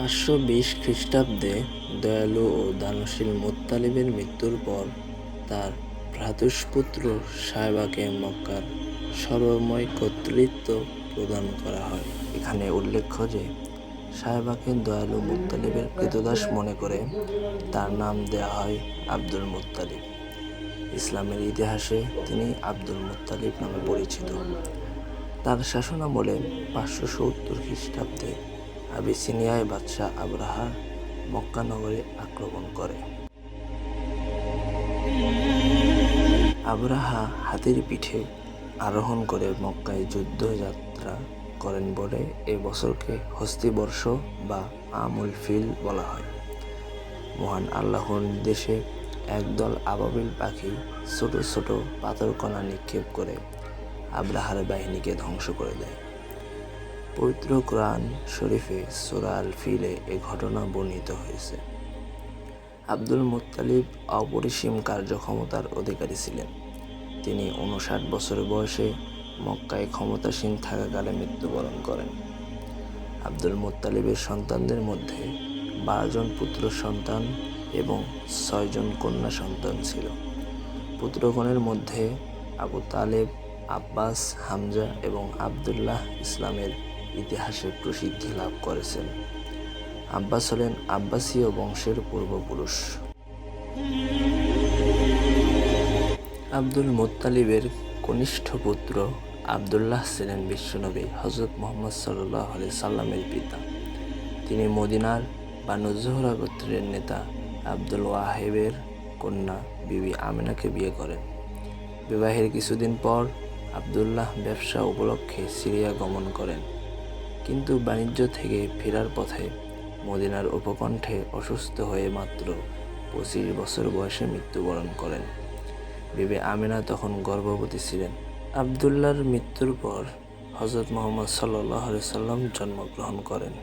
520 খ্রিস্টাব্দে দয়ালু ও দানশীল মুত্তালিবের মৃত্যুর পর তার ভ্রাতুষ্পুত্র সায়বাকে মক্কার সর্বময় কর্তৃত্ব প্রদান করা হয়। এখানে উল্লেখ্য যে সায়বাকে দয়ালু মুত্তালিবের ক্রীতদাস মনে করে তার নাম দেয়া হয় আব্দুল মুত্তালিব। ইসলামের ইতিহাসে তিনি আব্দুল মুত্তালিব নামে পরিচিত। তার শাসনামলে 570 খ্রিস্টাব্দে আবিসিনিয়ায় বাদশাহ আবরাহা মক্কা নগরে আক্রমণ করে। আবরাহা হাতির পিঠে আরোহণ করে মক্কায় যুদ্ধযাত্রা করেন বলে এ বছরকে হস্তি বর্ষ বা আমুল ফিল বলা হয়। মহান আল্লাহর নির্দেশে একদল আবাবিল পাখি ছোট ছোট পাথরকণা নিক্ষেপ করে আবরাহার বাহিনীকে ধ্বংস করে দেয়। পবিত্র কোরআন শরীফে সূরা আল ফিলে এ ঘটনা বর্ণিত হয়েছে। আব্দুল মুত্তালিব অপরিসীম কার্যক্ষমতার অধিকারী ছিলেন। তিনি 59 বছর বয়সে মক্কায় ক্ষমতাসীন থাকাকালে মৃত্যুবরণ করেন। আব্দুল মুত্তালিবের সন্তানদের মধ্যে 12 জন পুত্র সন্তান এবং 6 জন কন্যা সন্তান ছিল। পুত্রগণের মধ্যে আবু তালেব, আব্বাস, হামজা এবং আবদুল্লাহ ইসলামের ইতিহাসে প্রসিদ্ধি লাভ করেছেন। আব্বাস হলেন আব্বাসীয় বংশের পূর্বপুরুষ। আব্দুল মুত্তালিবের কনিষ্ঠ পুত্র আবদুল্লাহ ছিলেন বিশ্বনবী হযরত মুহাম্মদ সাল্লাল্লাহু আলাইহি সাল্লামের পিতা। তিনি মদিনার বানু জোহরা গোত্রের নেতা আব্দুল ওয়াহেবের কন্যা বিবি আমিনাকে বিয়ে করেন। বিবাহের কিছুদিন পর আবদুল্লাহ ব্যবসা উপলক্ষে সিরিয়া গমন করেন, কিন্তু বাণিজ্য থেকে ফেরার পথে মদিনার উপকণ্ঠে অসুস্থ হয়ে মাত্র 25 বছর বয়সে মৃত্যুবরণ করেন। বিবি আমিনা তখন গর্ভবতী ছিলেন। আবদুল্লাহর মৃত্যুর পর হযরত মুহাম্মদ সাল্লাল্লাহু আলাইহি সাল্লাম জন্মগ্রহণ করেন।